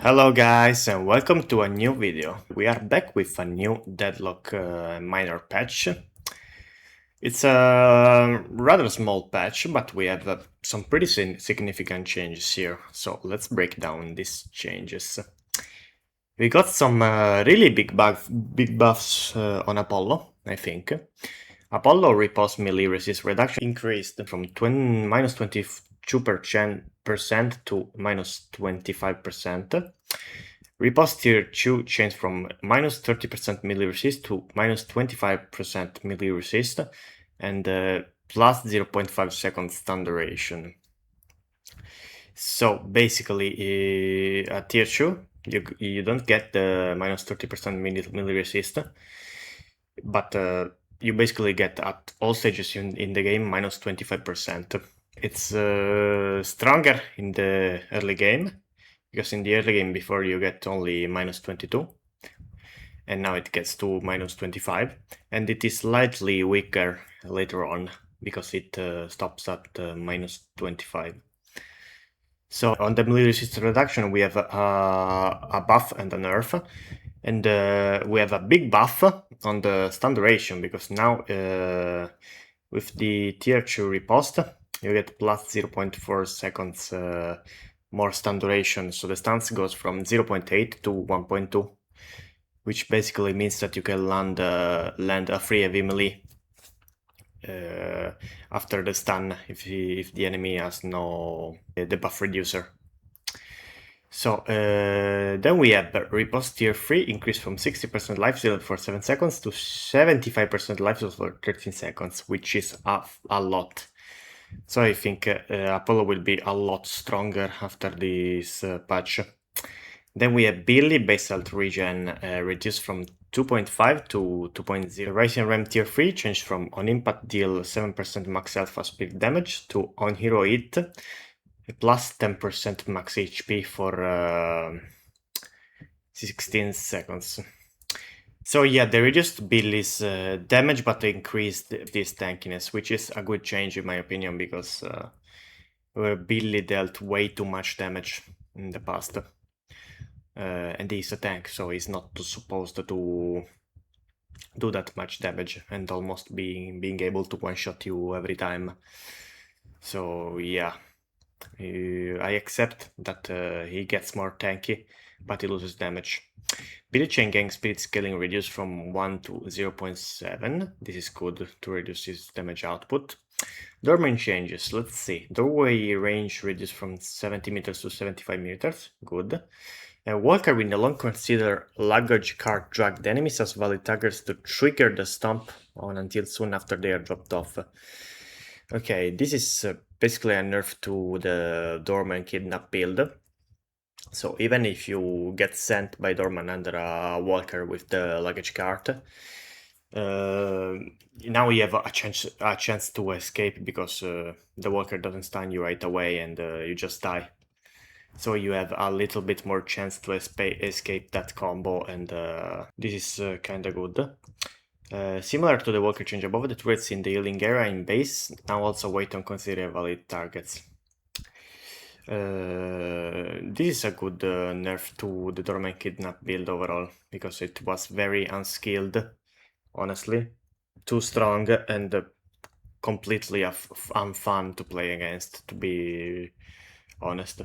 Hello guys and welcome to a new video. We are back with a new Deadlock minor patch. It's a rather small patch, but we have some pretty significant changes here. So let's break down these changes. We got some really big buffs on Apollo, I think. Apollo riposte melee resist reduction increased from minus 22% to minus 25%. Riposte tier 2 changed from minus 30% melee resist to minus 25% melee resist and plus 0.5 seconds stun duration. So basically at tier 2 you don't get the minus 30% melee resist, but you basically get at all stages in the game minus 25%. It's stronger in the early game, because in the early game before you get only minus 22, and now it gets to minus 25, and it is slightly weaker later on, because it stops at minus 25. So on the melee resist reduction we have a buff and a nerf, and we have a big buff on the stun duration, because now with the tier 2 riposte you get plus 0.4 seconds more stun duration, so the stance goes from 0.8 to 1.2, which basically means that you can land a free heavy melee after the stun if the enemy has no debuff reducer. So then we have riposte tier 3 increased from 60% life steal for 7 seconds to 75% life steal for 13 seconds, which is a lot. So I think Apollo will be a lot stronger after this patch. Then we have Billy base health regen reduced from 2.5 to 2.0. Rising Ram tier 3 changed from on impact deal 7% max alpha speed damage to on hero hit plus 10% max HP for 16 seconds. So yeah, they reduced Billy's damage, but they increased this tankiness, which is a good change in my opinion, because Billy dealt way too much damage in the past. And he's a tank, so he's not supposed to do that much damage and almost being able to one-shot you every time. So yeah, I accept that he gets more tanky, but he loses damage. Billy Chain Gang speed scaling reduced from 1 to 0.7. This is good to reduce his damage output. Doorman changes, let's see. Doorway range reduced from 70 meters to 75 meters, good. Walker will no longer consider luggage cart dragged enemies as valid targets to trigger the stomp on until soon after they are dropped off. Okay, this is basically a nerf to the Doorman kidnap build. So even if you get sent by Doorman under a walker with the luggage cart, now you have a chance to escape, because the walker doesn't stun you right away and you just die. So you have a little bit more chance to escape that combo, and this is kinda good. Similar to the walker change above, the turrets in the healing area in base now also wait on consider valid targets. This is a good nerf to the Dormant Kidnap build overall, because it was very unskilled, honestly. Too strong and completely unfun to play against, to be honest.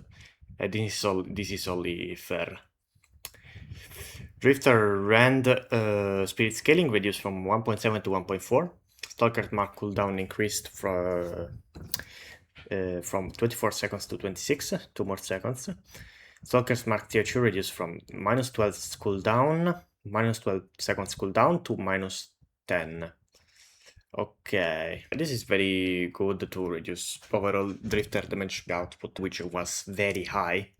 This is only fair. Drifter Rand speed scaling reduced from 1.7 to 1.4. Stalker's Mark cooldown increased from 24 seconds to 26, 2 more seconds. Stalker's Mark tier 2 reduced from minus 12 seconds cooldown to minus 10. Okay, this is very good to reduce overall Drifter damage output, which was very high,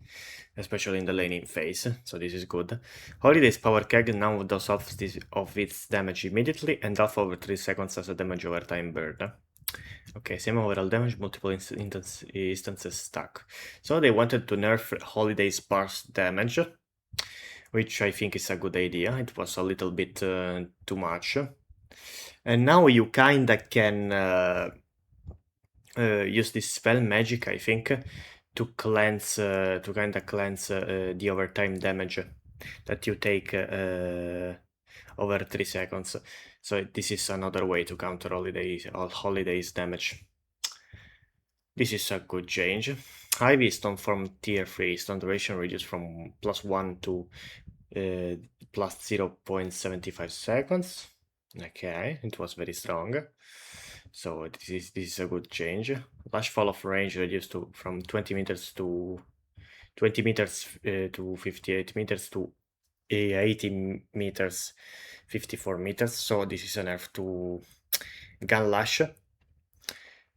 especially in the laning phase, so this is good. Holiday's Power Keg now does half of its damage immediately and half over 3 seconds as a damage over time burn. Okay, same overall damage, multiple instances stack. So they wanted to nerf Holiday's sparse damage, which I think is a good idea. It was a little bit too much. And now you kinda can use this spell magic, I think, to cleanse, to kind of cleanse the overtime damage that you take over 3 seconds. So this is another way to counter holidays damage. This is a good change. Ivy stone from tier 3, stone duration reduced from +1 to plus 0.75 seconds. Okay, it was very strong. So this is a good change. Lash fall of range reduced from 20 meters to 20 meters to 58 meters to 80 meters, 54 meters. So this is a nerf to gun lash.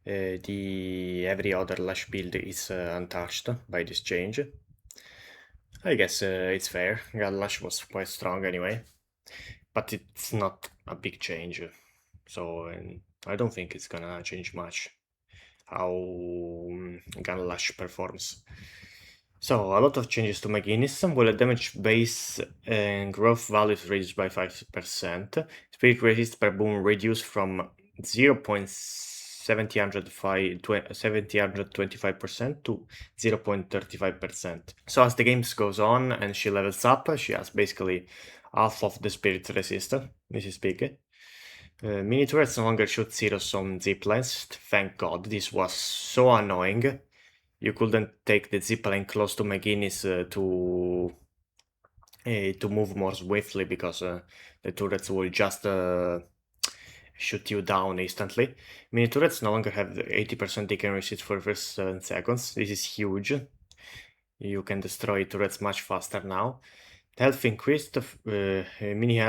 Every other lash build is untouched by this change. I guess it's fair. Gun lash was quite strong anyway, but it's not a big change. So I don't think it's gonna change much how gun lash performs. So a lot of changes to McGinnis. Bullet damage base and growth values reduced by 5%. Spirit resist per boom reduced from 0.725% to 0.35%. So as the game goes on and she levels up, she has basically half of the spirit resist. This is big. Mini turrets no longer shoot zeros on ziplines. Thank God, this was so annoying. You couldn't take the zipline close to McGinnis to move more swiftly because the turrets will just shoot you down instantly. Mini turrets no longer have 80% decay resist for the first 7 seconds. This is huge. You can destroy turrets much faster now. Health increased, mini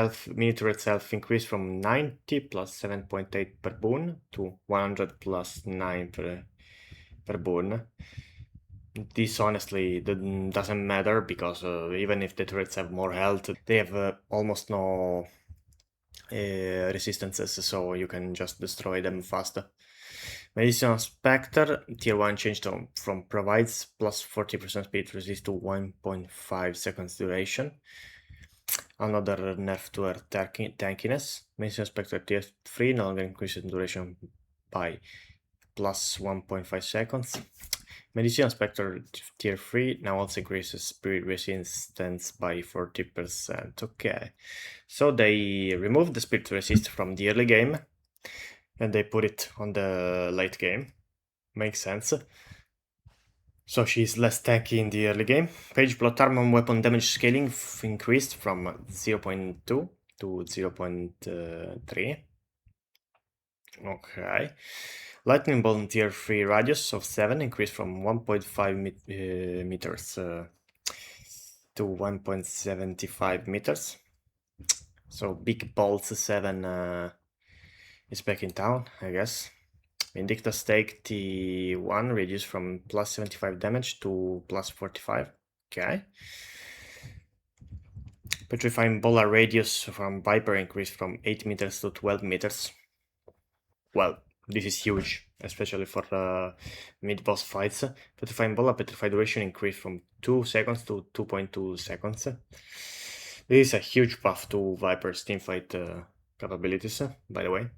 turrets health increased from 90 plus 7.8 per boon to 100 plus 9 per boon. This honestly doesn't matter because even if the turrets have more health, they have almost no resistances, so you can just destroy them faster. Medicinal Spectre, tier 1 changed from provides plus 40% speed resist to 1.5 seconds duration. Another nerf to her tankiness. Medicinal Spectre tier 3 no longer increases duration by plus 1.5 seconds. Medicinal Spectre tier 3 now also increases spirit resistance by 40%. Okay, so they removed the spirit resist from the early game and they put it on the late game. Makes sense. So she's less tanky in the early game. Page plot armor weapon damage scaling increased from 0.2 to 0.3. Okay. Lightning bolt tier 3 radius of 7 increased from 1.5 meters to 1.75 meters. So big bolts 7 is back in town, I guess. Vindicta Stake T1 reduced from plus 75 damage to plus 45. Okay. Petrifying Bola radius from Viper increased from 8 meters to 12 meters. Well, this is huge, especially for mid-boss fights. Petrifying Bola petrified duration increased from 2 seconds to 2.2 seconds. This is a huge buff to Viper's teamfight capabilities, by the way.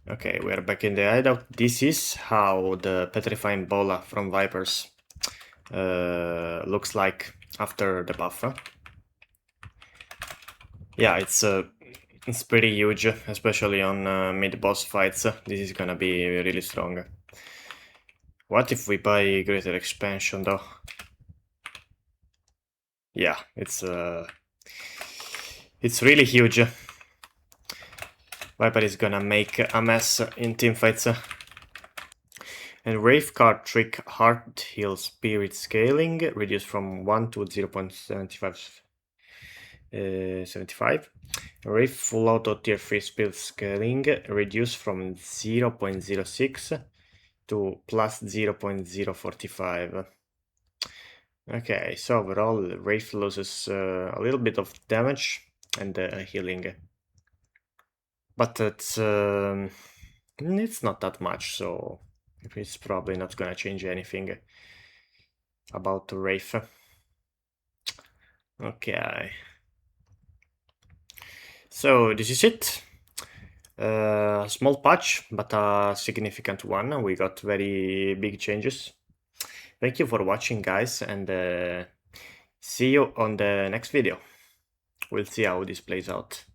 Okay, we are back in the hideout. This is how the Petrifying Bola from Vipers looks like after the buff. Yeah, it's pretty huge, especially on mid-boss fights. This is gonna be really strong. What if we buy Greater Expansion, though? Yeah, it's really huge. Viper is gonna make a mess in teamfights. And Wraith card trick Heart Heal Spirit scaling reduced from 1 to 0.75. Wraith full auto tier 3 spirit scaling reduced from 0.06 to plus 0.045. Okay, so overall Wraith loses a little bit of damage and healing. But it's not that much, so it's probably not gonna change anything about the Wraith. Okay. So this is it. Small patch, but a significant one. We got very big changes. Thank you for watching, guys, and see you on the next video. We'll see how this plays out.